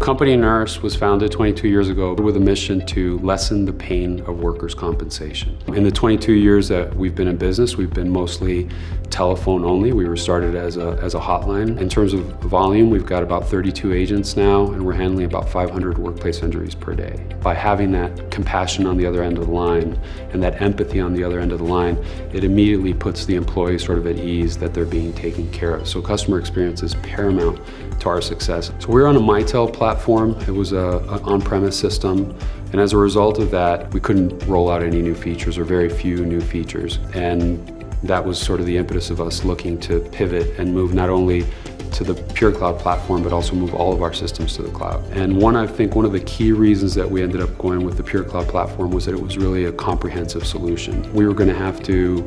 Company Nurse was founded 22 years ago with a mission to lessen the pain of workers' compensation. In the 22 years that we've been in business, we've been mostly telephone only. We were started as a hotline. In terms of volume, we've got about 32 agents now, and we're handling about 500 workplace injuries per day. By having that compassion on the other end of the line and that empathy on the other end of the line, it immediately puts the employee sort of at ease that they're being taken care of. So customer experience is paramount to our success. So we're on a Mitel platform. It was an on-premise system. And as a result of that, we couldn't roll out any new features or very few new features. And that was sort of the impetus of us looking to pivot and move not only to the pure cloud platform, but also move all of our systems to the cloud. And I think one of the key reasons that we ended up going with the pure cloud platform was that it was really a comprehensive solution. We were going to have to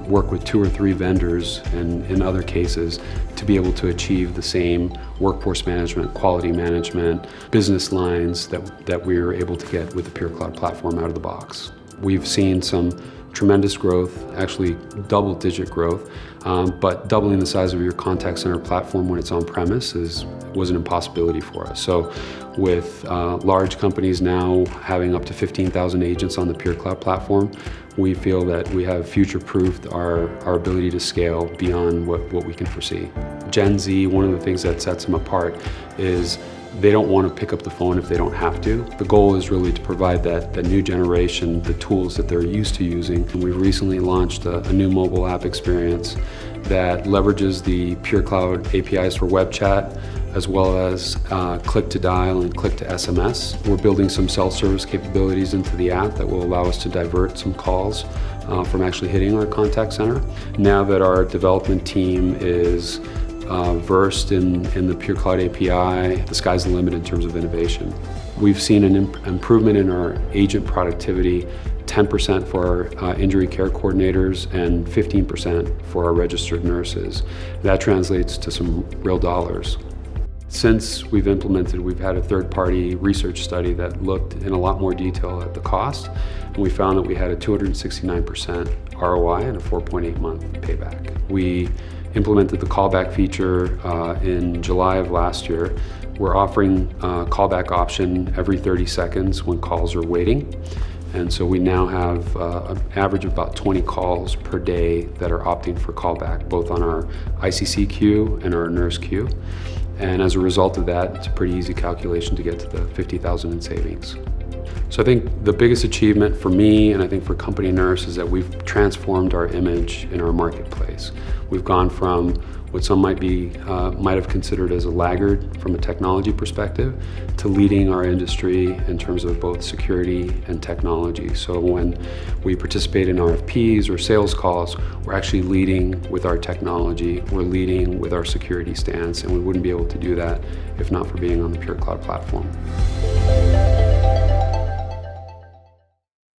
work with 2 or 3 vendors, and in other cases, to be able to achieve the same workforce management, quality management, business lines that we were able to get with the pure cloud platform out of the box. We've seen some tremendous growth, actually double-digit growth, but doubling the size of your contact center platform when it's on-premise was an impossibility for us. So with large companies now having up to 15,000 agents on the pure cloud platform, we feel that we have future-proofed our ability to scale beyond what we can foresee. Gen Z, one of the things that sets them apart is they don't want to pick up the phone if they don't have to. The goal is really to provide that new generation the tools that they're used to using. And we've recently launched a new mobile app experience that leverages the Pure Cloud APIs for web chat, as well as click to dial and click to SMS. We're building some self-service capabilities into the app that will allow us to divert some calls from actually hitting our contact center. Now that our development team is versed in the Pure Cloud API, the sky's the limit in terms of innovation. We've seen an improvement in our agent productivity, 10% for our injury care coordinators and 15% for our registered nurses. That translates to some real dollars. Since we've implemented, we've had a third-party research study that looked in a lot more detail at the cost, and we found that we had a 269% ROI and a 4.8-month payback. We implemented the callback feature in July of last year. We're offering a callback option every 30 seconds when calls are waiting. And so we now have an average of about 20 calls per day that are opting for callback, both on our ICC queue and our nurse queue. And as a result of that, it's a pretty easy calculation to get to the $50,000 in savings. So I think the biggest achievement for me, and I think for Company Nurse, is that we've transformed our image in our marketplace. We've gone from what some might have considered as a laggard from a technology perspective to leading our industry in terms of both security and technology. So when we participate in RFPs or sales calls, we're actually leading with our technology, we're leading with our security stance, and we wouldn't be able to do that if not for being on the Pure Cloud platform.